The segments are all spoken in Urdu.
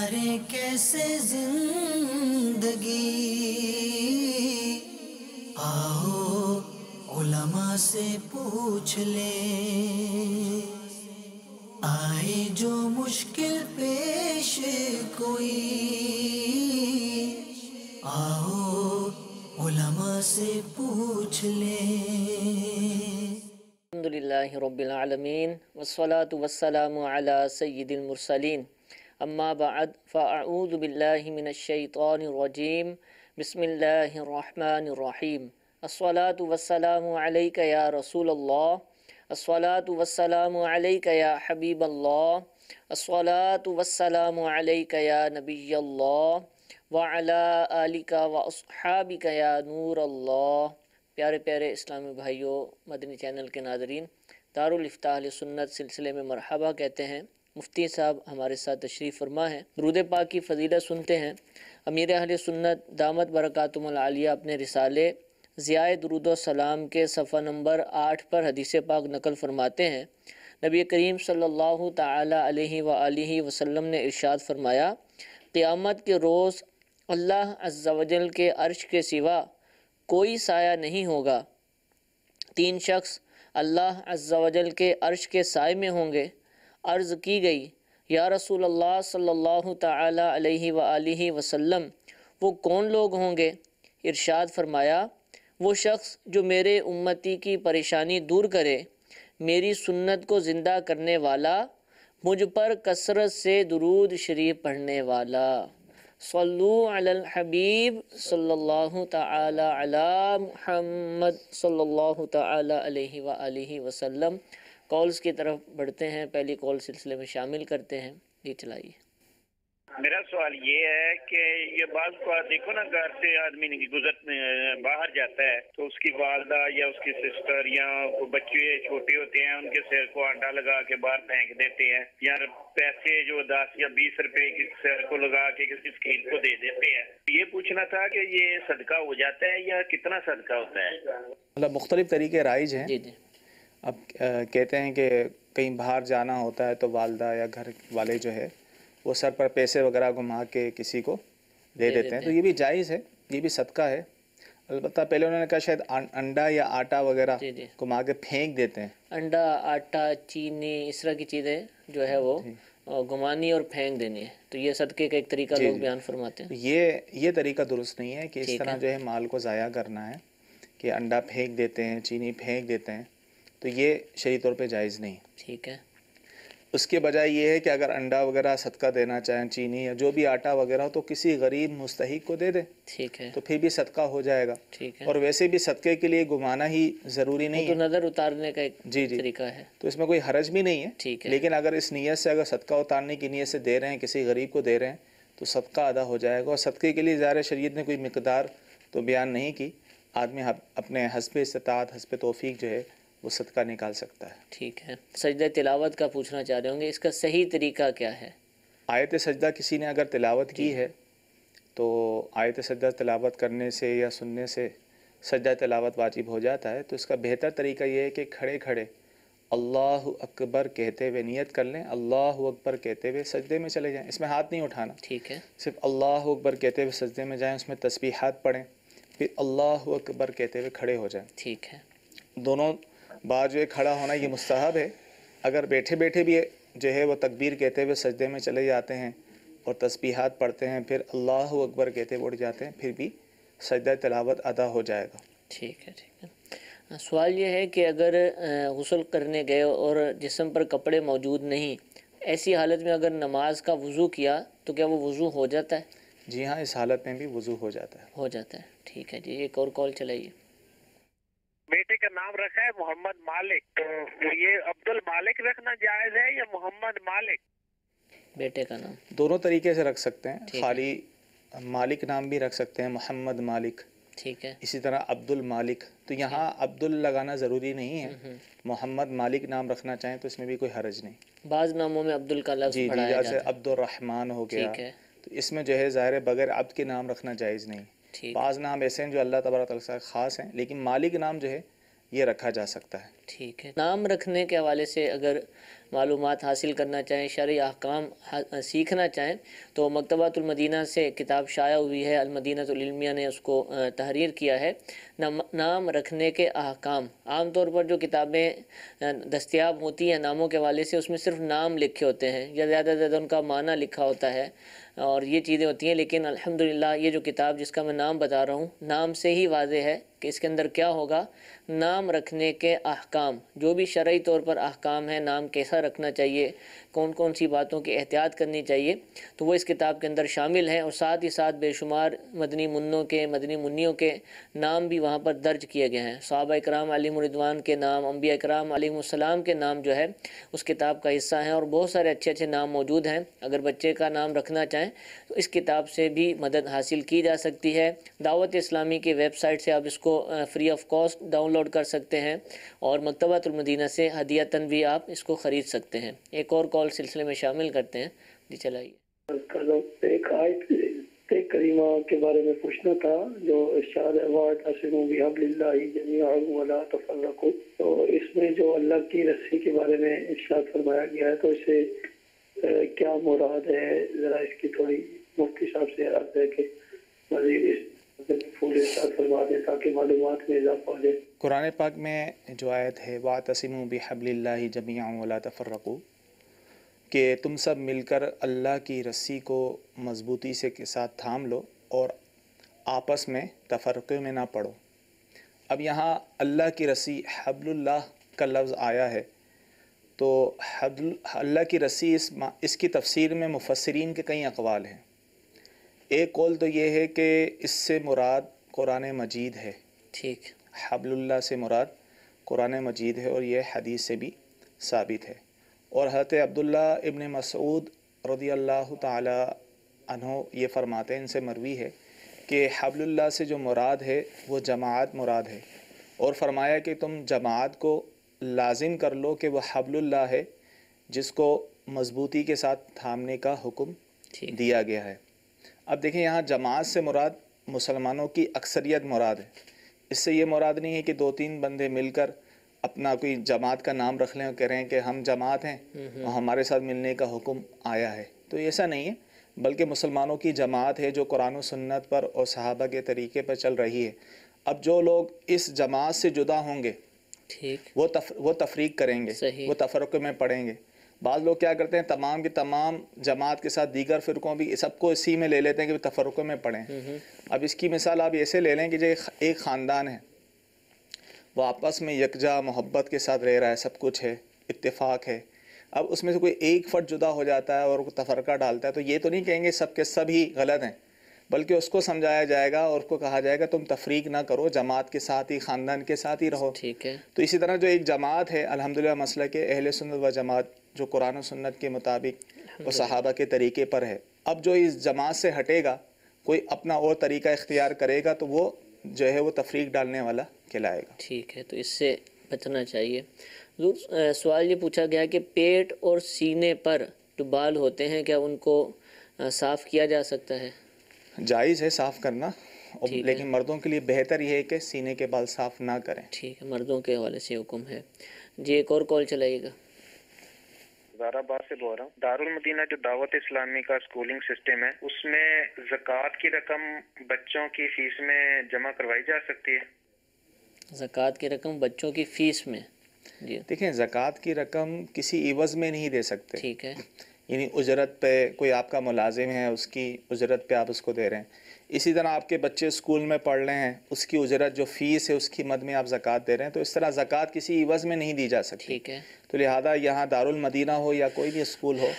گزارے کیسے زندگی، آؤ علماء سے پوچھ لیں، آئے جو مشکل پیش کوئی، آؤ علماء سے پوچھ لیں۔ الحمدللہ رب العالمین والصلاة والسلام علی سید المرسلین، اما بعد فاعوذ باللہ من الشیطان الرجیم، بسم اللہ الرحمن الرحیم۔ الصلاة والسلام علیک یا رسول اللہ، الصلاة والسلام علیک یا حبیب اللہ، الصلاة والسلام علیک یا نبی اللہ، وعلی آلک واصحابک یا نور اللہ۔ پیارے پیارے اسلامی بھائیوں، مدنی چینل کے ناظرین، دارالافتاء اہل سنت سلسلے میں مرحبا کہتے ہیں۔ مفتی صاحب ہمارے ساتھ تشریف فرما ہیں، درود پاک کی فضیلت سنتے ہیں۔ امیر اہل سنت دامت برکاتہم العالیہ اپنے رسالے ضیاء درود و سلام کے صفحہ نمبر 8 پر حدیث پاک نقل فرماتے ہیں، نبی کریم صلی اللہ تعالی علیہ وآلہ وسلم نے ارشاد فرمایا، قیامت کے روز اللہ عز و جل کے عرش کے سوا کوئی سایہ نہیں ہوگا۔ 3 شخص اللہ عز و جل کے عرش کے سائے میں ہوں گے۔ عرض کی گئی، یا رسول اللہ صلی اللہ تعالی علیہ وآلہ وسلم، وہ کون لوگ ہوں گے؟ ارشاد فرمایا، وہ شخص جو میرے امتی کی پریشانی دور کرے، میری سنت کو زندہ کرنے والا، مجھ پر کثرت سے درود شریف پڑھنے والا۔ صلو علی الحبیب صلی اللہ تعالی علی محمد صلی اللہ تعالی علیہ وآلہ وسلم۔ کالز کی طرف بڑھتے ہیں، پہلی کال سلسلے میں شامل کرتے ہیں۔ جی چلائیے۔ میرا سوال یہ ہے کہ یہ بعض کو دیکھو نا، گھر سے آدمی باہر جاتا ہے تو اس کی والدہ یا اس کی سسٹر یا بچے چھوٹے ہوتے ہیں، ان کے سر کو انڈا لگا کے باہر پھینک دیتے ہیں، یا پیسے جو 10 یا 20 روپے کی سر کو لگا کے کسی فقیر کو دے دیتے ہیں۔ یہ پوچھنا تھا کہ یہ صدقہ ہو جاتا ہے یا کتنا صدقہ ہوتا ہے؟ مطلب مختلف طریقے رائج ہیں۔ جی جی۔ اب کہتے ہیں کہ کہیں باہر جانا ہوتا ہے تو والدہ یا گھر والے جو ہے وہ سر پر پیسے وغیرہ گھما کے کسی کو دے دیتے ہیں، تو یہ بھی جائز ہے، یہ بھی صدقہ ہے۔ البتہ پہلے انہوں نے کہا شاید انڈا یا آٹا وغیرہ گھما کے پھینک دیتے ہیں۔ انڈا، آٹا، چینی، اس طرح کی چیزیں جو ہے وہ گھمانی اور پھینک دینی ہے، تو یہ صدقے کا ایک طریقہ لوگ بیان فرماتے ہیں۔ یہ طریقہ درست نہیں ہے کہ اس طرح جو ہے مال کو ضائع کرنا ہے، کہ انڈا پھینک دیتے ہیں، چینی پھینک دیتے ہیں، تو یہ شرعی طور پہ جائز نہیں۔ ٹھیک ہے۔ اس کے بجائے یہ ہے کہ اگر انڈا وغیرہ صدقہ دینا چاہیں، چینی یا جو بھی آٹا وغیرہ ہو، تو کسی غریب مستحق کو دے دیں، ٹھیک ہے، تو پھر بھی صدقہ ہو جائے گا۔ ٹھیک ہے۔ اور ویسے بھی صدقے کے لیے گھمانا ہی ضروری نہیں تو ہے، نظر اتارنے کا ایک طریقہ ہے، تو اس میں کوئی حرج بھی نہیں ہے۔ ٹھیک ہے۔ لیکن اگر اس نیت سے، اگر صدقہ اتارنے کی نیت سے دے رہے ہیں، کسی غریب کو دے رہے ہیں، تو صدقہ ادا ہو جائے گا۔ اور صدقے کے لیے ظاہر شریعت نے کوئی مقدار تو بیان نہیں کی، آدمی اپنے حسب استطاعت، حسب توفیق جو ہے وہ صدقہ نکال سکتا ہے۔ ٹھیک ہے۔ سجدہ تلاوت کا پوچھنا چاہ رہے ہوں گے، اس کا صحیح طریقہ کیا ہے؟ آیت سجدہ کسی نے اگر تلاوت کی ہے تو آیت سجدہ تلاوت کرنے سے یا سننے سے سجدہ تلاوت واجب ہو جاتا ہے، تو اس کا بہتر طریقہ یہ ہے کہ کھڑے کھڑے اللہ اکبر کہتے ہوئے نیت کر لیں، اللہ اکبر کہتے ہوئے سجدے میں چلے جائیں۔ اس میں ہاتھ نہیں اٹھانا، ٹھیک ہے، صرف اللہ اکبر کہتے ہوئے سجدے میں جائیں، اس میں تسبیحات پڑھیں، پھر اللہ اکبر کہتے ہوئے کھڑے ہو جائیں۔ ٹھیک ہے۔ دونوں بار جو ہے کھڑا ہونا یہ مستحب ہے۔ اگر بیٹھے بیٹھے بھی جو ہے وہ تکبیر کہتے ہوئے سجدے میں چلے جاتے ہیں اور تسبیحات پڑھتے ہیں، پھر اللہ اکبر کہتے ہوئے اٹھ جاتے ہیں، پھر بھی سجدہ تلاوت ادا ہو جائے گا۔ ٹھیک ہے، ٹھیک ہے۔ سوال یہ ہے کہ اگر غسل کرنے گئے اور جسم پر کپڑے موجود نہیں، ایسی حالت میں اگر نماز کا وضو کیا تو کیا وہ وضو ہو جاتا ہے؟ جی ہاں، اس حالت میں بھی وضو ہو جاتا ہے۔ ہو جاتا ہے، ٹھیک ہے جی۔ ایک اور کال چلائیے۔ بیٹے کا نام رکھا ہے محمد مالک، تو یہ عبد المالک رکھنا جائز ہے یا محمد مالک؟ بیٹے کا نام دونوں طریقے سے رکھ سکتے ہیں، خالی مالک نام بھی رکھ سکتے ہیں، محمد مالک، ٹھیک ہے، اسی طرح عبد المالک، تو یہاں عبد لگانا ضروری نہیں ہے، محمد مالک نام رکھنا چاہیں تو اس میں بھی کوئی حرج نہیں۔ بعض ناموں میں عبد کا لفظ پڑھایا جاتا ہے، جیسے عبد الرحمن ہو گیا، ٹھیک ہے، تو اس میں جو ہے ظاہر بغیر عبد کے نام رکھنا جائز نہیں۔ بعض نام ایسے ہیں جو اللہ تبارک تعالیٰ سے خاص ہیں، لیکن مالک نام جو ہے یہ رکھا جا سکتا ہے۔ ٹھیک ہے. نام رکھنے کے حوالے سے اگر معلومات حاصل کرنا چاہیں، شرعی احکام سیکھنا چاہیں تو مکتبۃ المدینہ سے کتاب شائع ہوئی ہے، المدینہ العلمیہ نے اس کو تحریر کیا ہے. نام رکھنے کے احکام. عام طور پر جو کتابیں دستیاب ہوتی ہیں ناموں کے حوالے سے، اس میں صرف نام لکھے ہوتے ہیں یا زیادہ سے زیادہ ان کا معنی لکھا ہوتا ہے اور یہ چیزیں ہوتی ہیں. لیکن الحمدللہ یہ جو کتاب جس کا میں نام بتا رہا ہوں، نام سے ہی واضح ہے کہ اس کے اندر کیا ہوگا. نام رکھنے کے احکام، جو بھی شرعی طور پر احکام ہیں، نام کیسا رکھنا چاہیے، کون کون سی باتوں کی احتیاط کرنی چاہیے، تو وہ اس کتاب کے اندر شامل ہیں. اور ساتھ ہی ساتھ بے شمار مدنی منوں کے، مدنی منیوں کے نام بھی وہاں پر درج کیے گئے ہیں. صحابہ اکرام علیہم الرضوان کے نام، انبیاء اکرام علیہم السلام کے نام جو ہے اس کتاب کا حصہ ہیں، اور بہت سارے اچھے اچھے نام موجود ہیں. اگر بچے کا نام رکھنا چاہیں تو اس کتاب سے بھی مدد حاصل کی جا سکتی ہے. دعوت اسلامی کی ویب سائٹ سے آپ اس کو free of cost download کر سکتے ہیں اور مکتبۃ المدینہ سے ہدیۃً بھی آپ اس کو خرید سکتے ہیں. ایک اور کال سلسلے میں شامل کرتے ہیں. جی چلائیے. ایک آیت کریمہ کے بارے میں پوچھنا تھا جو ارشاد ہے وَاعْتَصِمُوا بِحَبْلِ اللَّهِ جَمِيعًا وَلَا تَفَرَّقُوا. تو اس میں جو اللہ کی رسی کے بارے میں ارشاد فرمایا گیا ہے تو اس سے کیا مراد ہے؟ ذرا اس کی تھوڑی مفتی صاحب سے عرض ہے کہ مزید اس پھول ارشاد فرما دیں تاکہ معلومات میں اضافہ ہو جائے. قرآن پاک میں جو آیت ہے وَاعْتَصِمُوا بِحَبْلِ اللَّهِ جَمِيعًا وَلَا تَفَرَّقُوا، کہ تم سب مل کر اللہ کی رسی کو مضبوطی سے کے ساتھ تھام لو اور آپس میں تفرقے میں نہ پڑو. اب یہاں اللہ کی رسی، حبل اللہ کا لفظ آیا ہے تو اللہ کی رسی اس کی تفسیر میں مفسرین کے کئی اقوال ہیں. ایک قول تو یہ ہے کہ اس سے مراد قرآن مجید ہے. ٹھیک. حبل اللہ سے مراد قرآن مجید ہے اور یہ حدیث سے بھی ثابت ہے. اور حضرت عبداللہ ابن مسعود رضی اللہ تعالی عنہ یہ فرماتے ہیں، ان سے مروی ہے کہ حبل اللہ سے جو مراد ہے وہ جماعت مراد ہے، اور فرمایا کہ تم جماعت کو لازم کر لو کہ وہ حبل اللہ ہے جس کو مضبوطی کے ساتھ تھامنے کا حکم دیا گیا ہے. اب دیکھیں یہاں جماعت سے مراد مسلمانوں کی اکثریت مراد ہے. اس سے یہ مراد نہیں ہے کہ دو تین بندے مل کر اپنا کوئی جماعت کا نام رکھ لیں اور کہہ رہے ہیں کہ ہم جماعت ہیں اور ہمارے ساتھ ملنے کا حکم آیا ہے. تو ایسا نہیں ہے، بلکہ مسلمانوں کی جماعت ہے جو قرآن و سنت پر اور صحابہ کے طریقے پر چل رہی ہے. اب جو لوگ اس جماعت سے جدا ہوں گے وہ تفریق کریں گے، وہ تفرقے میں پڑیں گے. بعض لوگ کیا کرتے ہیں، تمام کے تمام جماعت کے ساتھ دیگر فرقوں بھی سب کو اسی میں لے لیتے ہیں کہ وہ تفرقے میں پڑیں. اب اس کی مثال آپ ایسے لے لیں کہ جو ایک خاندان ہے، وہ آپس میں یکجا محبت کے ساتھ رہ رہا ہے، سب کچھ ہے، اتفاق ہے. اب اس میں سے کوئی ایک فرد جدا ہو جاتا ہے اور تفرقہ ڈالتا ہے تو یہ تو نہیں کہیں گے سب کے سب ہی غلط ہیں، بلکہ اس کو سمجھایا جائے گا اور اس کو کہا جائے گا تم تفریق نہ کرو، جماعت کے ساتھ ہی، خاندان کے ساتھ ہی رہو. ٹھیک ہے. تو اسی طرح جو ایک جماعت ہے الحمدللہ مسلک اہل سنت و جماعت جو قرآن و سنت کے مطابق اور صحابہ کے طریقے پر ہے. اب جو اس جماعت سے ہٹے گا، کوئی اپنا اور طریقہ اختیار کرے گا تو وہ جو ہے وہ تفریق ڈالنے والا کہلائے گا. ٹھیک ہے، تو اس سے بچنا چاہیے. سوال یہ پوچھا گیا کہ پیٹ اور سینے پر جو بال ہوتے ہیں کیا ان کو صاف کیا جا سکتا ہے؟ جائز ہے صاف کرنا، لیکن مردوں کے لیے بہتر یہ ہے کہ سینے کے بال صاف نہ کریں. ٹھیک ہے، مردوں کے حوالے سے حکم ہے. جی ایک اور کال چلائیے گا. زہرا آباد سے بول رہا ہوں. دارالمدینہ جو دعوت اسلامی کا سکولنگ سسٹم ہے اس میں زکوٰۃ کی رقم بچوں کی فیس میں جمع کروائی جا سکتی ہے؟ زکوٰۃ کی رقم بچوں کی فیس میں؟ جی دیکھیں زکوٰۃ کی رقم کسی عوض میں نہیں دے سکتے. ٹھیک ہے. یعنی اجرت پہ کوئی آپ کا ملازم ہے، اس کی اجرت پہ آپ اس کو دے رہے ہیں. اسی طرح آپ کے بچے اسکول میں پڑھ رہے ہیں، اس کی اجرت جو فیس ہے اس کی مد میں آپ زکوٰۃ دے رہے ہیں، تو اس طرح زکوٰۃ کسی عوض میں نہیں دی جا سکتی. ٹھیک ہے. تو لہٰذا یہاں دارالمدینہ ہو یا کوئی بھی اسکول ہو،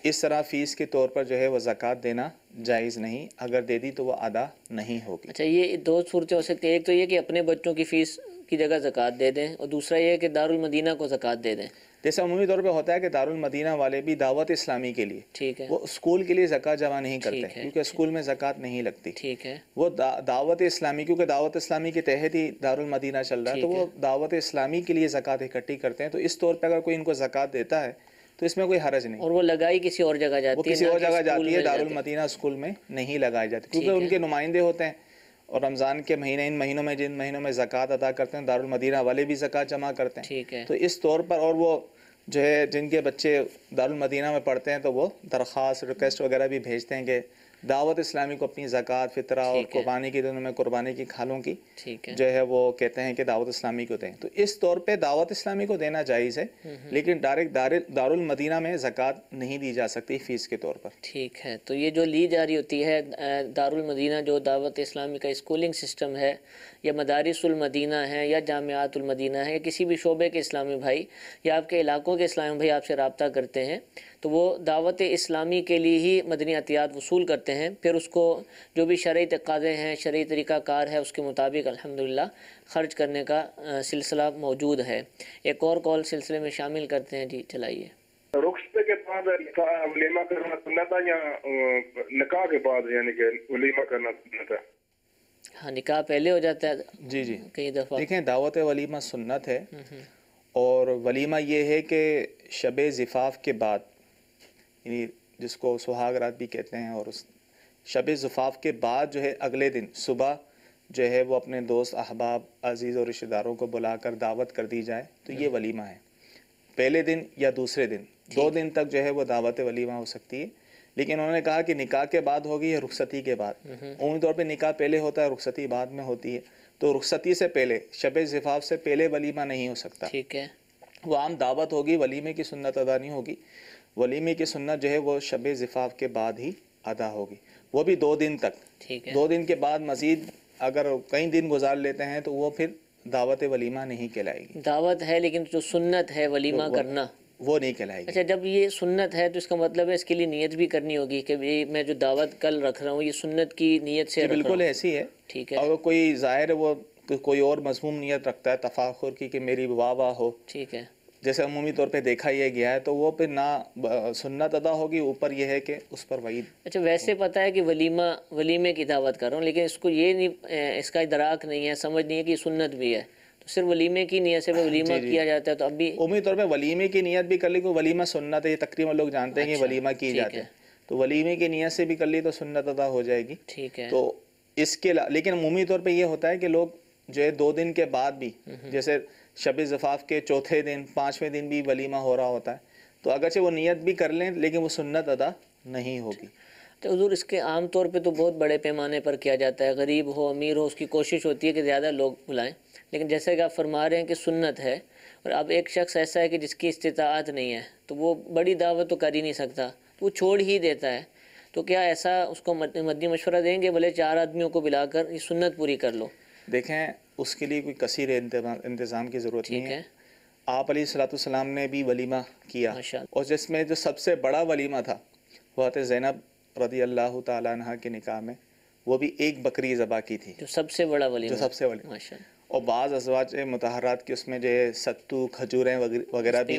اس طرح فیس کے طور پر جو ہے وہ زکوٰۃ دینا جائز نہیں. اگر دے دی تو وہ ادا نہیں ہوگی. اچھا، یہ دو صورتیں ہو سکتی ہیں. ایک تو یہ کہ اپنے بچوں کی فیس کی جگہ زکوٰۃ دے دیں، اور دوسرا یہ کہ دارالمدینہ کو زکوٰۃ دے دیں. جیسے عمومی طور پہ ہوتا ہے کہ دارالمدینہ والے بھی دعوت اسلامی کے لیے، ٹھیک ہے، وہ اسکول کے لیے زکوٰۃ جمع نہیں کرتے کیونکہ اسکول میں زکوٰۃ نہیں لگتی. ٹھیک ہے. وہ دعوت اسلامی، کیونکہ دعوت اسلامی کے تحت ہی دارالمدینہ چل رہا ہے، تو وہ دعوت اسلامی کے لیے زکوٰۃ اکٹھی کرتے ہیں. تو اس طور پہ اگر کوئی ان کو زکوٰۃ دیتا ہے تو اس میں کوئی حرج نہیں. اور وہ لگائی کسی اور جگہ جاتی ہے، وہ کسی اور جگہ جاتی ہے، دارالمدینہ اسکول میں نہیں لگائی جاتی کیونکہ ان کے نمائندے ہوتے ہیں اور رمضان کے مہینے ان مہینوں میں جن مہینوں میں زکوٰۃ ادا کرتے ہیں دارالمدینہ والے بھی زکوٰۃ جمع کرتے ہیں. ٹھیک ہے. تو اس طور پر اور وہ جو ہے جن کے بچے دارالمدینہ میں پڑھتے ہیں تو وہ درخواست ریکویسٹ وغیرہ بھی بھیجتے ہیں کہ دعوت اسلامی کو اپنی زکوٰۃ فطرہ اور قربانی کے دنوں میں قربانی کی کھالوں کی جو ہے وہ کہتے ہیں کہ دعوت اسلامی کو دیں. تو اس طور پہ دعوت اسلامی کو دینا جائز ہے, لیکن ڈائریکٹ دارالمدینہ میں زکوٰۃ نہیں دی جا سکتی فیس کے طور پر. ٹھیک ہے. تو یہ جو لی جا رہی ہوتی ہے دارالمدینہ جو دعوت اسلامی کا اسکولنگ سسٹم ہے, یا مدارس المدینہ ہے, یا جامعات المدینہ ہے, یا کسی بھی شعبے کے اسلامی بھائی یا آپ کے علاقوں کے اسلامی بھائی آپ سے رابطہ کرتے ہیں, تو وہ دعوت اسلامی کے لیے ہی مدنی عطیات وصول کرتے ہیں. پھر اس کو جو بھی شرعی تقاضے ہیں, شرعی طریقہ کار ہے, اس کے مطابق الحمدللہ خرچ کرنے کا سلسلہ موجود ہے. ایک اور کال سلسلے میں شامل کرتے ہیں. جی چلائیے. رخصت کے بعد ولیمہ کرنا سنت ہے یا نکاح کے بعد یعنی کہ ولیمہ کرنا سنت ہے؟ ہاں نکاح پہلے ہو جاتا ہے. جی کئی دفعہ دیکھیں دعوت ولیمہ سنت ہے, اور ولیمہ یہ ہے کہ شب زفاف کے بعد, یعنی جس کو سہاگ رات بھی کہتے ہیں, اور اس شب زفاف کے بعد جو ہے اگلے دن صبح جو ہے وہ اپنے دوست احباب عزیز اور رشتہ داروں کو بلا کر دعوت کر دی جائے, تو یہ ولیمہ ہے. پہلے دن یا دوسرے دن 2 دن تک جو ہے وہ دعوت ولیمہ ہو سکتی ہے. لیکن انہوں نے کہا کہ نکاح کے بعد ہوگی یا رخصتی کے بعد. عمومی طور پہ نکاح پہلے ہوتا ہے, رخصتی بعد میں ہوتی ہے. تو رخصتی سے پہلے شب زفاف سے پہلے ولیمہ نہیں ہو سکتا. ٹھیک ہے. وہ عام دعوت ہوگی, ولیمے کی سنت ادا نہیں ہوگی. ولیمے کی سنت جو ہے وہ شب زفاف کے بعد ہی ادا ہوگی, وہ بھی 2 دن تک. 2 دن کے بعد مزید اگر کئی دن گزار لیتے ہیں تو وہ پھر دعوت ولیمہ نہیں کہلائے گی. دعوت ہے لیکن جو سنت ہے ولیمہ کرنا وہ نہیں کہلائے گی. اچھا, جب یہ سنت ہے تو اس کا مطلب ہے اس کے لیے نیت بھی کرنی ہوگی کہ میں جو دعوت کل رکھ رہا ہوں یہ سنت کی نیت سے رکھ رہا ہوں. بالکل ایسی ہے. ٹھیک ہے. اگر کوئی ظاہر ہے وہ کوئی اور مضموم نیت رکھتا ہے تفاخر کی کہ میری واہ واہ ہو, ٹھیک ہے, جیسے عمومی طور پہ دیکھا یہ گیا ہے, تو وہ پھر نہ سنت ادا ہوگی, اوپر یہ ہے کہ اس پر وعید. اچھا, ویسے پتہ ہے کہ ولیمے کی دعوت کر رہا ہوں, لیکن اس کو یہ نہیں, اس کا ادراک نہیں ہے, سمجھ نہیں ہے کہ یہ سنت بھی ہے, تو صرف ولیمے کی نیت سے ولیمہ کیا جاتا ہے. تو اب بھی عمومی طور پہ ولیمے کی نیت بھی کر لی, کوئی ولیمہ سنت ہے, یہ تقریباً لوگ جانتے ہیں کہ ولیمہ کی جاتی ہے, تو ولیمے کی نیت سے بھی کر لی تو سنت ادا ہو جائے گی. ٹھیک ہے. تو اس کے لیکن عمومی طور پہ یہ ہوتا ہے کہ لوگ جو ہے 2 دن کے بعد بھی, جیسے شب زفاف کے 4تھے دن 5ویں دن بھی ولیمہ ہو رہا ہوتا ہے, تو اگرچہ وہ نیت بھی کر لیں لیکن وہ سنت ادا نہیں ہوگی. تو حضور اس کے عام طور پہ تو بہت بڑے پیمانے پر کیا جاتا ہے, غریب ہو امیر ہو اس کی کوشش ہوتی ہے کہ زیادہ لوگ بلائیں, لیکن جیسے کہ آپ فرما رہے ہیں کہ سنت ہے, اور اب ایک شخص ایسا ہے کہ جس کی استطاعت نہیں ہے تو وہ بڑی دعوت تو کر ہی نہیں سکتا, وہ چھوڑ ہی دیتا ہے, تو کیا ایسا اس کو مدنی مشورہ دیں گے بھلے 4 آدمیوں کو بلا کر یہ سنت پوری کر لو؟ دیکھیں اس کے لیے کوئی کثیر انتظام کی ضرورت نہیں ہے. آپ علیہ الصلوۃ والسلام نے بھی ولیمہ کیا, اور جس میں جو سب سے بڑا ولیمہ تھا وہ حضرت زینب رضی اللہ تعالیٰ عنہ کے نکاح میں, وہ بھی 1 بکری ذبح کی تھی, جو سب سے بڑا ولیمہ, جو سب سے بڑا. اور بعض ازواج مطہرات کے اس میں جو ستو کھجوریں وغیرہ بھی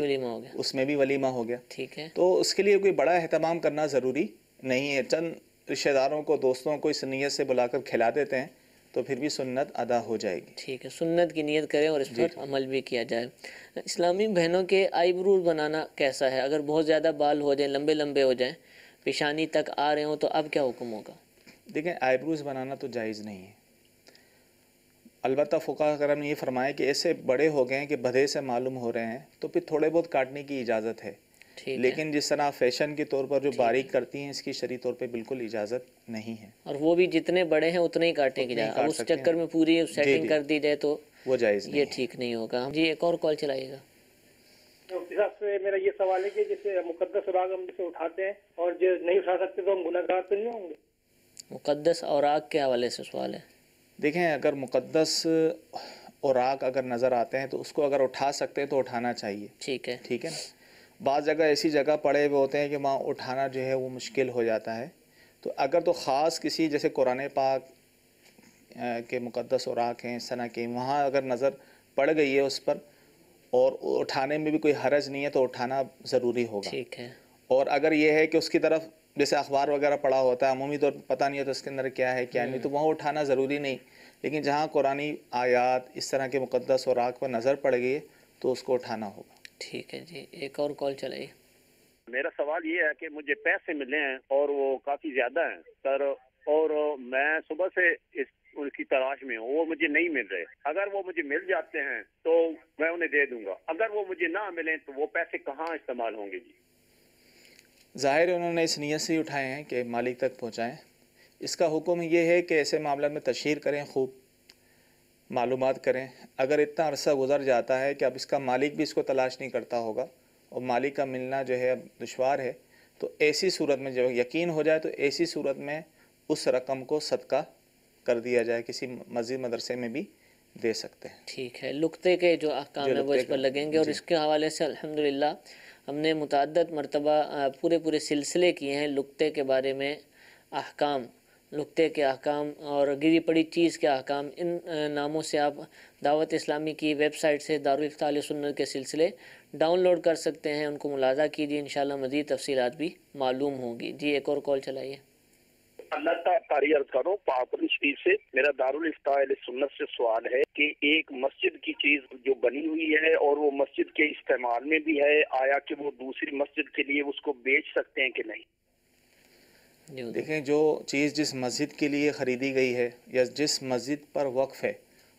اس میں بھی ولیمہ ہو گیا. ٹھیک ہے. تو اس کے لیے کوئی بڑا اہتمام کرنا ضروری نہیں ہے, چند رشتہ داروں کو دوستوں کو اس نیت سے بلا کر کھلا دیتے ہیں تو پھر بھی سنت ادا ہو جائے گی. ٹھیک ہے, سنت کی نیت کریں اور اس پر عمل بھی کیا جائے. اسلامی بہنوں کے آئی بروز بنانا کیسا ہے؟ اگر بہت زیادہ بال ہو جائیں, لمبے لمبے ہو جائیں, پیشانی تک آ رہے ہوں, تو اب کیا حکم ہوگا؟ دیکھیں آئی بروز بنانا تو جائز نہیں ہے. البتہ فقہاء کرام نے یہ فرمایا کہ ایسے بڑے ہو گئے ہیں کہ بدھے سے معلوم ہو رہے ہیں تو پھر تھوڑے بہت کاٹنے کی اجازت ہے, لیکن جس طرح فیشن کے طور پر جو باریک کرتی ہیں اس کی شرعی طور پہ بالکل اجازت نہیں ہے. اور وہ بھی جتنے بڑے ہیں اتنے ہی کاٹنے کی اجازت, اس چکر میں پوری سیٹنگ کر دی جائے تو وہ جائز نہیں, یہ ٹھیک نہیں ہوگا. جی ایک اور کال چلائیے گا. میرا یہ سوال ہے کہ جیسے مقدس اوراق ہم جسے اٹھاتے ہیں اور جو نہیں اٹھا سکتے تو ہم گناہگار تو نہیں ہوں گے؟ مقدس اوراق کے حوالے سے سوال ہے. دیکھیں اگر مقدس اوراق اگر نظر آتے ہیں تو اس کو اگر اٹھا سکتے ہیں تو اٹھانا چاہیے. ٹھیک ہے. ٹھیک ہے نا. بعض جگہ ایسی جگہ پڑے ہوئے ہوتے ہیں کہ وہاں اٹھانا جو ہے وہ مشکل ہو جاتا ہے, تو اگر تو خاص کسی جیسے قرآن پاک کے مقدس اوراق ہیں اس طرح کے, وہاں اگر نظر پڑ گئی ہے اس پر اور اٹھانے میں بھی کوئی حرج نہیں ہے تو اٹھانا ضروری ہوگا. ٹھیک ہے. اور اگر یہ ہے کہ اس کی طرف جیسے اخبار وغیرہ پڑا ہوتا ہے, عمومی طور پر پتہ نہیں ہوتا اس کے اندر کیا ہے کیا نہیں, تو وہاں اٹھانا ضروری نہیں, لیکن جہاں قرآنی آیات اس طرح کے مقدس اوراق پر نظر پڑ گئی ہے تو اس کو اٹھانا ہوگا. ٹھیک ہے جی, ایک اور کال چلائیے. میرا سوال یہ ہے کہ مجھے پیسے ملے ہیں اور وہ کافی زیادہ ہیں سر, اور میں صبح سے ان کی تلاش میں ہوں، وہ مجھے نہیں مل رہے. اگر وہ مجھے مل جاتے ہیں تو میں انہیں دے دوں گا، اگر وہ مجھے نہ ملیں تو وہ پیسے کہاں استعمال ہوں گے؟ جی ظاہر انہوں نے اس نیت سے ہی اٹھائے ہیں کہ مالک تک پہنچائیں. اس کا حکم یہ ہے کہ ایسے معاملات میں تشہیر کریں، خوب معلومات کریں. اگر اتنا عرصہ گزر جاتا ہے کہ اب اس کا مالک بھی اس کو تلاش نہیں کرتا ہوگا اور مالک کا ملنا جو ہے اب دشوار ہے، تو ایسی صورت میں جب یقین ہو جائے تو ایسی صورت میں اس رقم کو صدقہ کر دیا جائے، کسی مسجد مدرسے میں بھی دے سکتے ہیں. ٹھیک ہے. لقطے کے جو احکام ہیں وہ اس پر لگیں گے، اور اس کے حوالے سے الحمدللہ ہم نے متعدد مرتبہ پورے سلسلے کیے ہیں لقطے کے بارے میں احکام، لقطے کے احکام اور گری پڑی چیز کے احکام. ان ناموں سے آپ دعوت اسلامی کی ویب سائٹ سے دارالافتاء اہل سنت کے سلسلے ڈاؤن لوڈ کر سکتے ہیں، ان کو ملاحظہ کیجیے، انشاءاللہ مزید تفصیلات بھی معلوم ہوگی. جی ایک اور کال چلائیے. اللہ تعالی عرض کرو پاکپور شریف سے میرا دارالافتاء اہل سنت سے سوال ہے کہ ایک مسجد کی چیز جو بنی ہوئی ہے اور وہ مسجد کے استعمال میں بھی ہے، آیا کہ وہ دوسری مسجد کے لیے اس کو بیچ سکتے ہیں کہ نہیں؟ دیکھیں، جو چیز جس مسجد کے لیے خریدی گئی ہے یا جس مسجد پر وقف ہے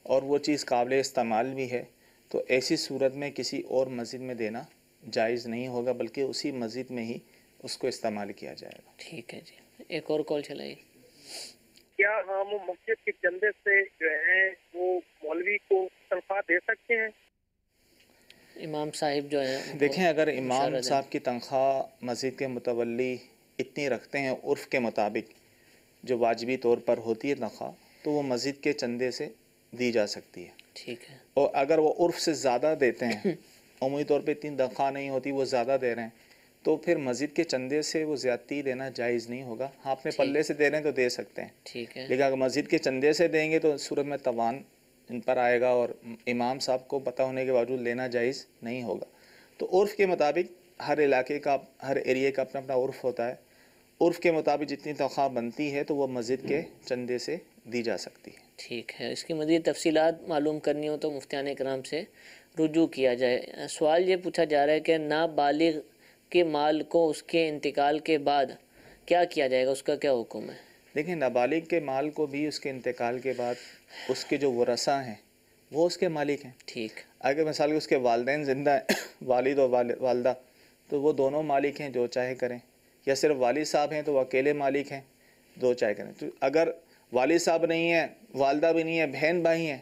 اور وہ چیز قابل استعمال بھی ہے، تو ایسی صورت میں کسی اور مسجد میں دینا جائز نہیں ہوگا، بلکہ اسی مسجد میں ہی اس کو استعمال کیا جائے گا. ٹھیک ہے جی. ایک اور کال چلائیے. کیا ہم مسجد کے چندے سے جو ہے وہ مولوی کو تنخواہ دے سکتے ہیں؟ امام صاحب جو ہیں دیکھیں، اگر امام صاحب کی تنخواہ مسجد کے متولی اتنی رکھتے ہیں عرف کے مطابق جو واجبی طور پر ہوتی ہے تنخواہ، تو وہ مسجد کے چندے سے دی جا سکتی ہے. ٹھیک ہے. اور اگر وہ عرف سے زیادہ دیتے ہیں، عمومی طور پہ اتنی تنخواہ نہیں ہوتی، وہ زیادہ دے رہے ہیں، تو پھر مسجد کے چندے سے وہ زیادتی دینا جائز نہیں ہوگا. ہاں اپنے پلے سے دے رہے ہیں تو دے سکتے ہیں. ٹھیک ہے. لیکن اگر مسجد کے چندے سے دیں گے تو اس صورت میں توان ان پر آئے گا اور امام صاحب کو پتہ ہونے کے باوجود لینا جائز نہیں ہوگا. تو عرف کے مطابق ہر علاقے کا، ہر ایریے کا اپنا اپنا عرف ہوتا ہے. عرف کے مطابق جتنی تنخواہ بنتی ہے تو وہ مسجد کے چندے سے دی جا سکتی ہے. ٹھیک ہے. اس کی مزید تفصیلات معلوم کرنی ہو تو مفتیان کرام سے رجوع کیا جائے. سوال یہ پوچھا جا رہا ہے کہ نابالغ کے مال کو اس کے انتقال کے بعد کیا کیا جائے گا، اس کا کیا حکم ہے؟ دیکھیں، نابالغ کے مال کو بھی اس کے انتقال کے بعد اس کے جو ورثاء ہیں وہ اس کے مالک ہیں. ٹھیک. اگر مثال کہ اس کے والدین زندہ ہیں، والد اور والدہ، تو وہ دونوں مالک ہیں، جو چاہے کریں. یا صرف والد صاحب ہیں تو وہ اکیلے مالک ہیں، دو چاہے کریں. تو اگر والد صاحب نہیں ہیں، والدہ بھی نہیں ہے، بہن بھائی ہیں،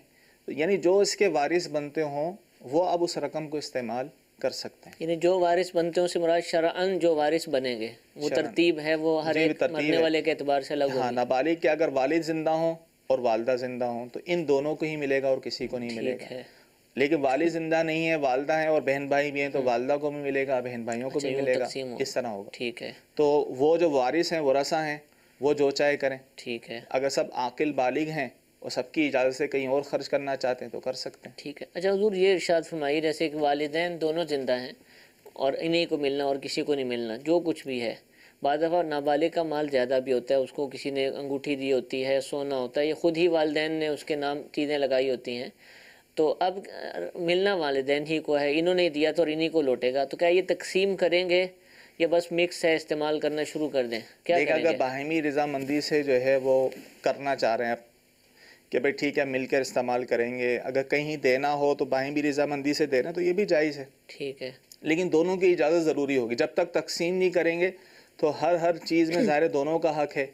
تو یعنی جو اس کے وارث بنتے ہوں وہ اب اس رقم کو استعمال کر سکتے ہیں. یعنی جو وارث بنتے ہیں اس سے مراد شرعاً جو وارث بنیں گے، وہ ترتیب ہے، وہ ہر ایک مرنے والے کے اعتبار سے الگ ہوگی. ہاں، نابالغ کے اگر والد زندہ ہوں اور والدہ زندہ ہوں تو ان دونوں کو ہی ملے گا اور کسی کو نہیں ملے گا. لیکن والد زندہ نہیں ہے، والدہ ہیں اور بہن بھائی بھی ہیں، تو والدہ کو بھی ملے گا، بہن بھائیوں کو بھی ملے گا، اس طرح ہوگا. ٹھیک ہے. تو وہ جو وارث ہیں، ورثہ ہیں، وہ جو چاہے کریں. ٹھیک ہے. اگر سب عاقل بالغ ہیں اور سب کی اجازت سے کہیں اور خرچ کرنا چاہتے ہیں تو کر سکتے ہیں. ٹھیک ہے. اچھا حضور یہ ارشاد فرمائیے، جیسے کہ والدین دونوں زندہ ہیں اور انہیں کو ملنا اور کسی کو نہیں ملنا، جو کچھ بھی ہے، بعض دفعہ نابالغ کا مال زیادہ بھی ہوتا ہے، اس کو کسی نے انگوٹھی دی ہوتی ہے، سونا ہوتا ہے، یہ خود ہی والدین نے اس کے نام چیزیں لگائی ہوتی ہیں، تو اب ملنا والدین ہی کو ہے، انہوں نے دیا تو اور انہی کو لوٹے گا، تو کیا یہ تقسیم کریں گے یا بس مکس ہے، استعمال کرنا شروع کر دیں؟ کیا کریں گے؟ اگر باہمی رضامندی سے جو ہے وہ کرنا چاہ رہے ہیں کہ بھئی ٹھیک ہے مل کر استعمال کریں گے، اگر کہیں دینا ہو تو باہمی رضامندی سے دینا تو یہ بھی جائز ہے. ٹھیک ہے. لیکن دونوں کی اجازت ضروری ہوگی. جب تک تقسیم نہیں کریں گے تو ہر چیز میں ظاہر دونوں کا حق ہے،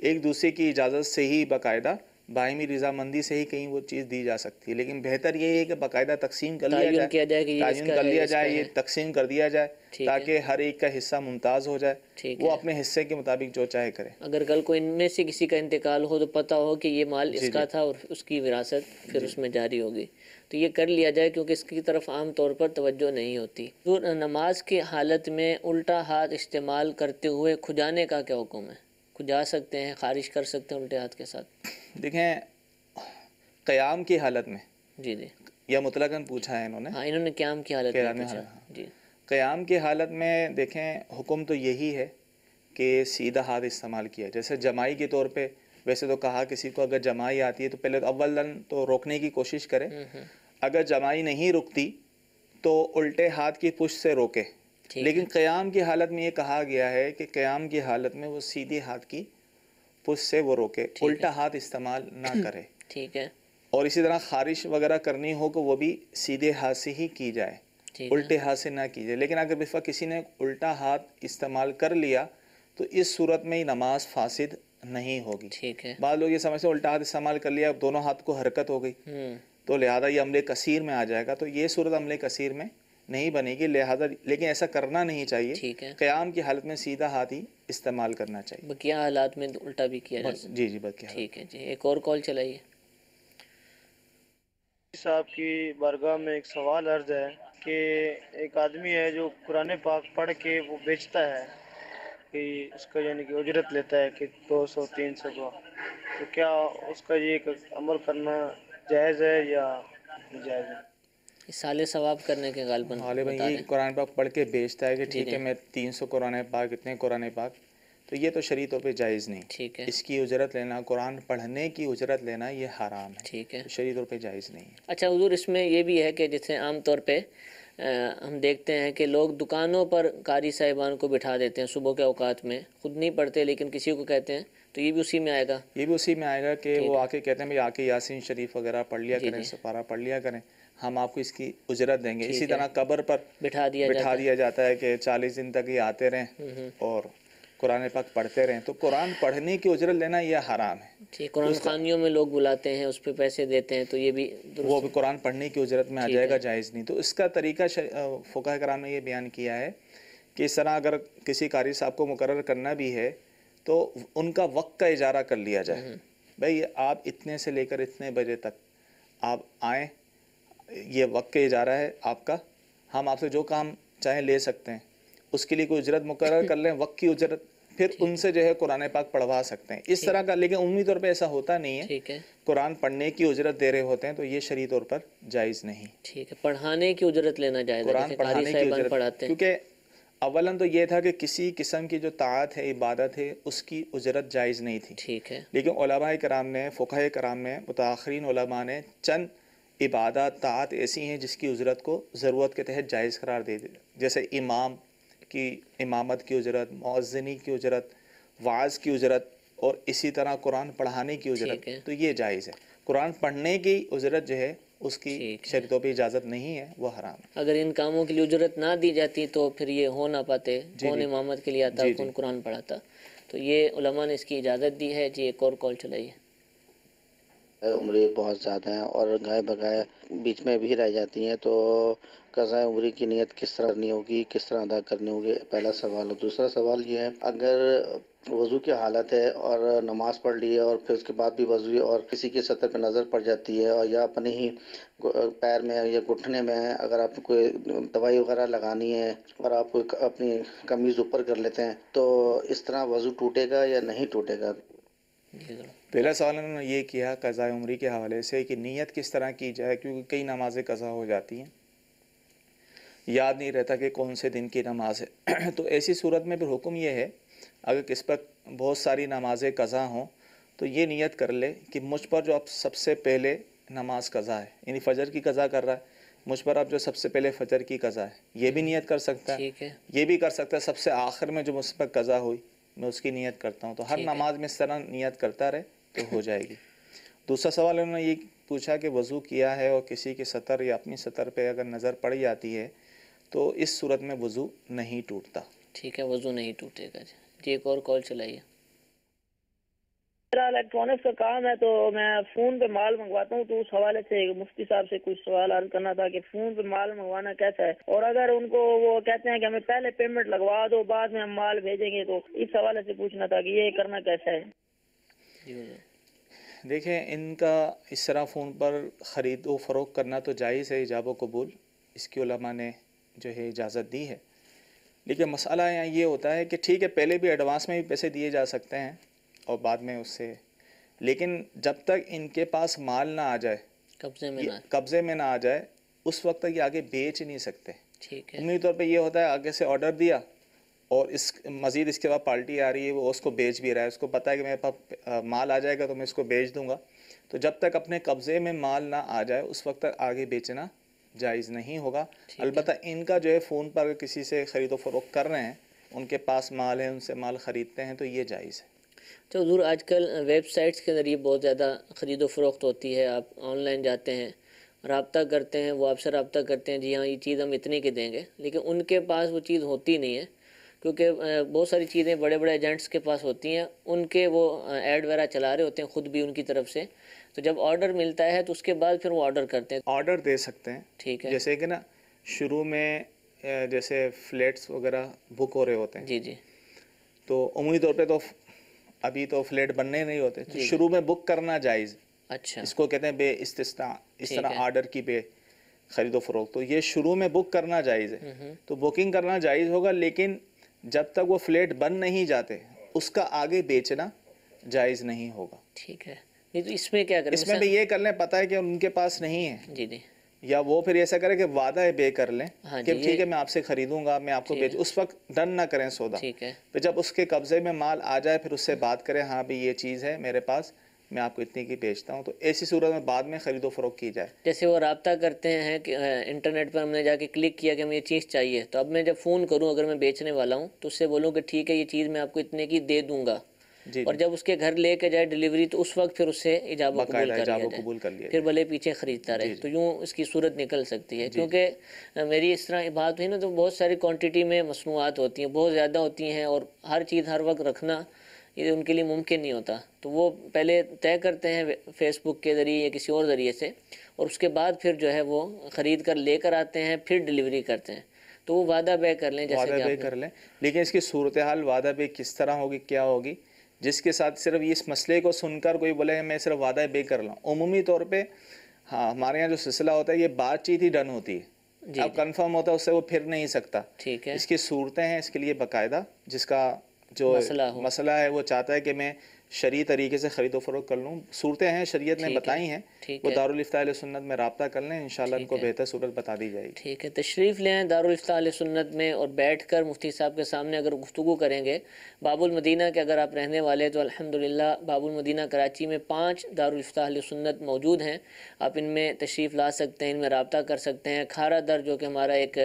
ایک دوسرے کی اجازت سے ہی باقاعدہ باہمی رضامندی سے ہی کہیں وہ چیز دی جا سکتی ہے. لیکن بہتر یہ ہے کہ باقاعدہ تقسیم کر لیا جائے، تعین کر لیا جائے، یہ تقسیم کر دیا جائے تاکہ ہر ایک کا حصہ ممتاز ہو جائے، وہ اپنے حصے کے مطابق جو چاہے کرے. اگر کل کو ان میں سے کسی کا انتقال ہو تو پتہ ہو کہ یہ مال اس کا تھا اور اس کی وراثت پھر اس میں جاری ہوگی، تو یہ کر لیا جائے کیونکہ اس کی طرف عام طور پر توجہ نہیں ہوتی. نماز کی حالت میں الٹا ہاتھ استعمال کرتے ہوئے کھجانے کا کیا حکم ہے؟ کھجا سکتے ہیں، خارج کر سکتے ہیں الٹے ہاتھ کے ساتھ؟ دیکھیں، قیام کی حالت میں، جی جی، یا مطلقاً پوچھا ہے انہوں نے. ہاں انہوں نے قیام کی حالت میں پوچھا. جی، قیام کی حالت میں دیکھیں حکم تو یہی ہے کہ سیدھا ہاتھ استعمال کیا. جیسے جمائی کے طور پہ ویسے تو کہا کسی کو اگر جمائی آتی ہے تو پہلے اولاً تو روکنے کی کوشش کرے، اگر جمائی نہیں رکتی تو الٹے ہاتھ کی پشت سے روکے. لیکن قیام کی حالت میں یہ کہا گیا ہے کہ قیام کی حالت میں وہ سیدھے ہاتھ کی پشت سے وہ روکے، الٹا ہاتھ استعمال نہ کرے. ٹھیک ہے. اور اسی طرح خارش وغیرہ کرنی ہو کہ وہ بھی سیدھے ہاتھ سے ہی کی جائے, الٹے ہاتھ سے نہ کی جائے. لیکن اگر اس وقت کسی نے الٹا ہاتھ استعمال کر لیا تو اس صورت میں ہی نماز فاسد نہیں ہوگی. ٹھیک ہے. بعض لوگ یہ سمجھتے ہیں الٹا ہاتھ استعمال کر لیا, دونوں ہاتھ کو حرکت ہو گئی تو لہذا یہ عمل کثیر میں آ جائے گا, تو یہ صورت عمل کثیر میں نہیں بنے گی. لہذا لیکن ایسا کرنا نہیں چاہیے. ٹھیک ہے. قیام کی حالت میں سیدھا ہاتھ ہی استعمال کرنا چاہیے. بقیہ حالات میں الٹا بھی کیا جائے. جی جی بقیہ. ٹھیک ہے جی. ایک اور کال چلائیے. صاحب کی بارگاہ میں ایک سوال عرض ہے کہ ایک آدمی ہے جو قرآن پاک پڑھ کے وہ بیچتا ہے کہ اس کا یعنی کہ اجرت لیتا ہے کہ 200-300 کا, تو کیا اس کا یہ عمل کرنا جائز ہے یا ناجائز ہے؟ سال ثواب کرنے کے غالباً یہ قرآن پاک پڑھ کے بیچتا ہے کہ ٹھیک ہے میں 300 قرآن پاک اتنے قرآن پاک, تو یہ تو شرعی طور پہ جائز نہیں. ٹھیک ہے. اس کی اجرت لینا, قرآن پڑھنے کی اجرت لینا یہ حرام ہے. ٹھیک ہے. شرعی طور پہ جائز نہیں ہے. اچھا حضور, اس میں یہ بھی ہے کہ جیسے عام طور پہ ہم دیکھتے ہیں کہ لوگ دکانوں پر قاری صاحبان کو بٹھا دیتے ہیں صبح کے اوقات میں, خود نہیں پڑھتے لیکن کسی کو کہتے ہیں, تو یہ بھی اسی میں آئے گا. یہ بھی اسی میں آئے گا کہ وہ آ کے کہتے ہیں بھائی آ کے یاسین شریف وغیرہ پڑھ لیا کریں, سپارہ پڑھ لیا کریں, ہم آپ کو اس کی اجرت دیں گے. اسی طرح قبر پر بٹھا دیا جاتا ہے کہ 40 دن تک یہ آتے رہیں اور قرآن پاک پڑھتے رہیں, تو قرآن پڑھنے کی اجرت لینا یہ حرام ہے. ٹھیک. قرآن خوانیوں میں لوگ بلاتے ہیں, اس پہ پیسے دیتے ہیں, تو یہ بھی وہ بھی قرآن پڑھنے کی اجرت میں آ جائے گا, جائز نہیں. تو اس کا طریقہ فقہ کرام نے یہ بیان کیا ہے کہ اس طرح اگر کسی قاری صاحب کو مقرر کرنا بھی ہے تو ان کا وقت کا اجارہ کر لیا جائے. بھائی آپ اتنے سے لے کر اتنے بجے تک آپ آئیں, یہ وقت کا اجارہ ہے آپ کا, ہم آپ سے جو کام چاہیں لے سکتے ہیں, اس کے لیے کوئی اجرت مقرر کر لیں, وقت کی اجرت, پھر ان سے جو ہے قرآن پاک پڑھوا سکتے ہیں اس طرح کا. لیکن عمومی طور پہ ایسا ہوتا نہیں ہے. قرآن پڑھنے کی اجرت دے رہے ہوتے ہیں تو یہ شرعی طور پر جائز نہیں. ٹھیک ہے. پڑھانے کی اجرت لینا جائز ہے, قرآن پڑھانے کی اجرت, کیونکہ اولاً تو یہ تھا کہ کسی قسم کی جو طاعت ہے, عبادت ہے, اس کی اجرت جائز نہیں تھی. ٹھیک ہے. لیکن علماء کرام نے, فقہ کرام نے, متاخرین علماء نے چند عبادات طاعت ایسی ہیں جس کی اجرت کو ضرورت کے تحت جائز قرار دے دی, جیسے امام کی امامت کی اجرت, مؤذنی کی اجرت, واعظ کی اجرت, اور اسی طرح قرآن پڑھانے کی اجرت, تو یہ جائز ہے. قرآن پڑھنے کی اجرت جو ہے اس کی شرعی طور پہ اجازت نہیں ہے, وہ حرام ہے. اگر ان کاموں کے لیے اجرت نہ دی جاتی تو پھر یہ ہو نہ پاتے, کون امامت کے لیے آتا, کون قرآن پڑھاتا, تو یہ علماء نے اس کی اجازت دی ہے. جی ایک اور کال چلائیے. عمری بہت زیادہ ہیں اور گائے بگائے بیچ میں بھی رہ جاتی ہیں, تو قضاء عمری کی نیت کس طرح کرنی ہوگی, کس طرح ادا کرنی ہوگی, پہلا سوال. اور دوسرا سوال یہ ہے, اگر وضو کی حالت ہے اور نماز پڑھ لی ہے اور پھر اس کے بعد بھی وضو ہے اور کسی کے سطر پہ نظر پڑ جاتی ہے, اور یا اپنے ہی پیر میں یا گھٹنے میں اگر آپ کو کوئی دوائی وغیرہ لگانی ہے اور آپ اپنی قمیض اوپر کر لیتے ہیں, تو اس طرح وضو ٹوٹے گا یا نہیں ٹوٹے گا؟ پہلا سوال انہوں نے یہ کیا قضاء عمری کے حوالے سے کہ نیت کس طرح کی جائے, کیونکہ کئی نمازیں قضا ہو جاتی ہیں, یاد نہیں رہتا کہ کون سے دن کی نماز ہے. تو ایسی صورت میں پھر حکم یہ ہے, اگر کس پر بہت ساری نمازیں قضا ہوں تو یہ نیت کر لے کہ مجھ پر جو اب سب سے پہلے نماز قضا ہے, یعنی فجر کی قضا کر رہا ہے, مجھ پر اب جو سب سے پہلے فجر کی قضا ہے, یہ بھی نیت کر سکتا ہے. یہ بھی کر سکتا ہے سب سے آخر میں جو مجھ پر قضا ہوئی میں اس کی نیت کرتا ہوں. تو ہر نماز میں اس طرح نیت کرتا رہے تو ہو جائے گی. دوسرا سوال انہوں نے یہ پوچھا کہ وضو کیا ہے اور کسی کے سطر یا اپنی سطر پہ اگر نظر پڑ جاتی ہے تو اس صورت میں وضو نہیں ٹوٹتا. ٹھیک ہے, وضو نہیں ٹوٹے گا. جی ایک اور کال چلائیے. میرا الیکٹرانکس کا کام ہے تو میں فون پہ مال منگواتا ہوں, تو اس حوالے سے مفتی صاحب سے کچھ سوال عرض کرنا تھا کہ فون پہ مال منگوانا کیسا ہے, اور اگر ان کو وہ کہتے ہیں کہ ہمیں پہلے پیمنٹ لگوا دو بعد میں ہم مال بھیجیں گے, تو اس حوالے سے پوچھنا تھا کہ یہ کرنا کیسا ہے. دیکھیں, ان کا اس طرح فون پر خرید و فروخت کرنا تو جائز ہے, ایجاب و قبول اس کی علماء نے جو ہے اجازت دی ہے. لیکن مسئلہ یہاں یہ ہوتا ہے کہ ٹھیک ہے پہلے بھی ایڈوانس میں بھی پیسے دیے جا سکتے ہیں اور بعد میں اس سے, لیکن جب تک ان کے پاس مال نہ آ جائے, قبضے میں نہ آ جائے, اس وقت تک یہ آگے بیچ نہیں سکتے. عمومی طور پہ یہ ہوتا ہے آگے سے آرڈر دیا اور اس مزید اس کے بعد پارٹی آ رہی ہے, وہ اس کو بیچ بھی رہا ہے, اس کو پتہ ہے کہ میرے پاس مال آ جائے گا تو میں اس کو بیچ دوں گا. تو جب تک اپنے قبضے میں مال نہ آ جائے اس وقت تک آگے بیچنا جائز نہیں ہوگا. البتہ ان کا جو ہے فون پر کسی سے خرید و فروخت کر رہے ہیں, ان کے پاس مال ہے, ان سے مال خریدتے ہیں, تو یہ جائز ہے. تو حضور آج کل ویب سائٹس کے ذریعے بہت زیادہ خرید و فروخت ہوتی ہے. آپ آن لائن جاتے ہیں، رابطہ کرتے ہیں، وہ آپ سے رابطہ کرتے ہیں، جی ہاں یہ چیز ہم اتنے کی دیں گے، لیکن ان کے پاس وہ چیز ہوتی نہیں ہے، کیونکہ بہت ساری چیزیں بڑے بڑے ایجنٹس کے پاس ہوتی ہیں، ان کے وہ ایڈ وغیرہ چلا رہے ہوتے ہیں خود بھی ان کی طرف سے. تو جب آرڈر ملتا ہے تو اس کے بعد پھر وہ آرڈر کرتے ہیں. آرڈر دے سکتے ہیں. ٹھیک ہے. جیسے کہ نا شروع میں جیسے فلیٹس وغیرہ بک ہو رہے ہوتے ہیں. جی جی. تو عمومی طور پہ تو ابھی تو فلیٹ بننے نہیں ہوتے، تو شروع میں بک کرنا جائز. اچھا. اس کو کہتے ہیں بے استثناء. اس طرح آرڈر کی بے خرید و فروخت، تو یہ شروع میں بک کرنا جائز ہے. تو بکنگ کرنا جائز ہوگا، لیکن جب تک وہ فلیٹ بن نہیں جاتے اس کا آگے بیچنا جائز نہیں ہوگا. ٹھیک ہے. نہیں تو اس میں کیا کریں؟ اس میں بھی یہ کر لیں، پتہ ہے کہ ان کے پاس نہیں ہے. جی جی. یا وہ پھر ایسا کرے کہ وعدہ بے کر لیں کہ ٹھیک ہے میں آپ سے خریدوں گا، میں آپ کو بیچ، اس وقت ڈن نہ کریں سودا. ٹھیک ہے. پھر جب اس کے قبضے میں مال آ جائے پھر اس سے بات کریں، ہاں بھی یہ چیز ہے میرے پاس، میں آپ کو اتنی کی بیچتا ہوں. تو ایسی صورت میں بعد میں خرید و فروخت کی جائے. جیسے وہ رابطہ کرتے ہیں کہ انٹرنیٹ پر ہم نے جا کے کلک کیا کہ ہمیں یہ چیز چاہیے، تو اب میں جب فون کروں اگر میں بیچنے والا ہوں تو اس سے بولوں کہ ٹھیک ہے یہ چیز میں آپ کو اتنے کی دے دوں گا. اور جب اس کے گھر لے کے جائے ڈیلیوری تو اس وقت پھر اس سے ایجاب و قبول کر لیا، پھر بھلے پیچھے خریدتا رہے. تو یوں اس کی صورت نکل سکتی ہے. کیونکہ میری اس طرح بات ہوئی نا تو بہت ساری کوانٹٹی میں مصنوعات ہوتی ہیں، بہت زیادہ ہوتی ہیں، اور ہر چیز ہر وقت رکھنا یہ ان کے لیے ممکن نہیں ہوتا. تو وہ پہلے طے کرتے ہیں فیس بک کے ذریعے یا کسی اور ذریعے سے، اور اس کے بعد پھر جو ہے وہ خرید کر لے کر آتے ہیں، پھر ڈیلیوری کرتے ہیں. تو وہ وعدہ بے کر لیں، جیسے وعدہ بے کر لیں. لیکن اس کی صورتحال وعدہ بے کس طرح ہوگی، کیا ہوگی؟ جس کے ساتھ صرف اس مسئلے کو سن کر کوئی بولے میں صرف وعدہ بے کر لوں. عمومی طور پہ ہاں ہمارے یہاں جو سلسلہ ہوتا ہے یہ بات چیت ہی ڈن ہوتی ہے. اب کنفرم ہوتا ہے اس سے وہ پھر نہیں سکتا. ٹھیک ہے. اس کی صورتیں ہیں، اس کے لیے باقاعدہ جس کا جو مسئلہ ہے وہ چاہتا ہے کہ میں شرعی طریقے سے خرید و فروخت کر لوں. صورتیں ہیں شریعت نے بتائی ہیں، وہ دارالفتاء اہل سنت میں رابطہ کر لیں، انشاءاللہ ان کو بہتر صورت بتا دی جائے گی. ٹھیک ہے. تشریف لیں دارالفتاء اہل سنت میں، اور بیٹھ کر مفتی صاحب کے سامنے اگر گفتگو کریں گے. باب المدینہ کے اگر آپ رہنے والے تو الحمدللہ باب المدینہ کراچی میں 5 دارالفتاء اہل سنت موجود ہیں. آپ ان میں تشریف لا سکتے ہیں، ان میں رابطہ کر سکتے ہیں. کھارا در جو کہ ہمارا ایک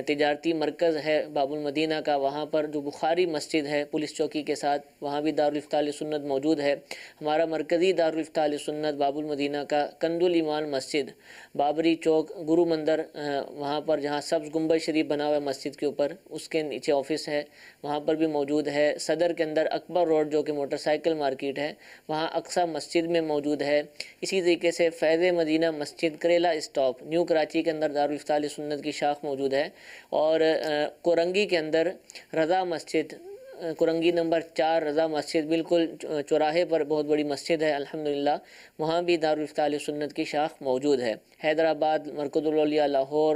تجارتی مرکز ہے باب المدینہ کا، وہاں پر جو بخاری مسجد ہے پولیس چوکی کے ساتھ، وہاں بھی دارالفتاء اہل سنت موجود ہے. ہمارا مرکزی دارالفتاء اہل سنت باب المدینہ کا کنز الایمان مسجد، بابری چوک، گرو مندر، وہاں پر جہاں سبز گنبد شریف بنا ہوا ہے مسجد کے اوپر، اس کے نیچے آفس ہے، وہاں پر بھی موجود ہے. صدر کے اندر اکبر روڈ جو کہ موٹر سائیکل مارکیٹ ہے، وہاں اقصی مسجد میں موجود ہے. اسی طریقے سے فیض مدینہ مسجد کریلا اسٹاپ نیو کراچی کے اندر دارالفتاء اہل سنت کی شاخ موجود ہے. اور کورنگی کے اندر رضا مسجد، کورنگی نمبر 4 رضا مسجد، بالکل چوراہے پر بہت بڑی مسجد ہے الحمدللہ، وہاں بھی دارالفتاء اہل سنت کی شاخ موجود ہے. حیدرآباد، مرکز الاولیاء لاہور،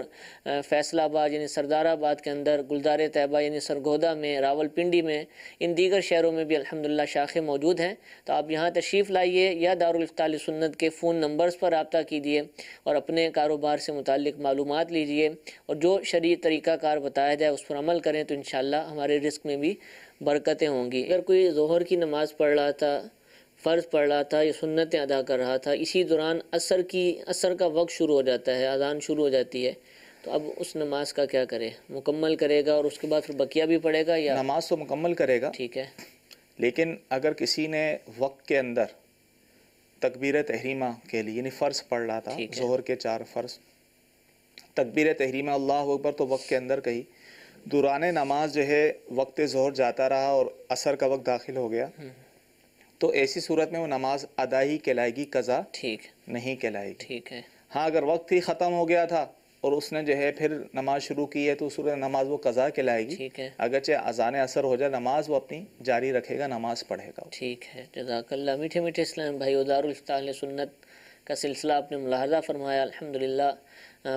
فیصل آباد یعنی سردار آباد کے اندر، گلزار طیبہ یعنی سرگودا میں، راول پنڈی میں، ان دیگر شہروں میں بھی الحمدللہ شاخیں موجود ہیں. تو آپ یہاں تشریف لائیے یا دارالفتاء اہل سنت کے فون نمبرز پر رابطہ کیجیے اور اپنے کاروبار سے متعلق معلومات لیجیے، اور جو شرعی طریقہ کار بتایا جائے اس پر عمل کریں تو انشاءاللہ ہمارے رزق میں بھی برکتیں ہوں گی. اگر کوئی ظہر کی نماز پڑھ رہا تھا، فرض پڑھ رہا تھا یا سنتیں ادا کر رہا تھا، اسی دوران عصر کا وقت شروع ہو جاتا ہے، اذان شروع ہو جاتی ہے، تو اب اس نماز کا کیا کرے؟ مکمل کرے گا اور اس کے بعد پھر بقیہ بھی پڑھے گا یا نماز تو مکمل کرے گا؟ ٹھیک ہے. لیکن اگر کسی نے وقت کے اندر تکبیر تحریمہ کے لیے یعنی فرض پڑھ رہا تھا، ظہر کے 4 فرض، تکبیر تحریمہ اللہ اکبر تو وقت کے اندر کہی، دوران نماز جو ہے وقت ظہر جاتا رہا اور عصر کا وقت داخل ہو گیا، تو ایسی صورت میں وہ نماز ادا ہی کہلائے گی، قضا نہیں کہلائے گی. ٹھیک ہے. ہاں اگر وقت ہی ختم ہو گیا تھا اور اس نے جو ہے پھر نماز شروع کی ہے تو اس صورت نماز وہ قضا کہلائے گی. ٹھیک ہے. اگرچہ اذان عصر ہو جائے نماز وہ اپنی جاری رکھے گا، نماز پڑھے گا. ٹھیک ہے. جزاک اللہ. میٹھے میٹھے اسلام بھائی، دارالفتاء اہل سنت کا سلسلہ آپ نے ملاحظہ فرمایا. الحمدللہ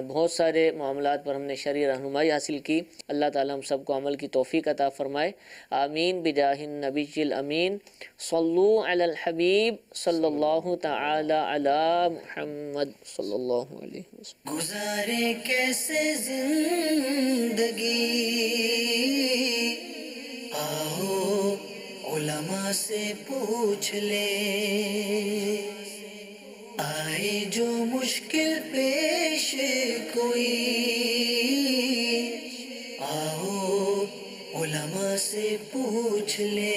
بہت سارے معاملات پر ہم نے شرعی رہنمائی حاصل کی. اللہ تعالی ہم سب کو عمل کی توفیق عطا فرمائے. آمین بجاہ النبی الامین. صلو علی الحبیب صلی اللہ تعالی علی محمد صلی اللہ علیہ وسلم. گزارے کیسے زندگی، آؤ علماء سے پوچھ لے، آئے جو مشکل پیش کوئی، آؤ علماء سے پوچھ لے.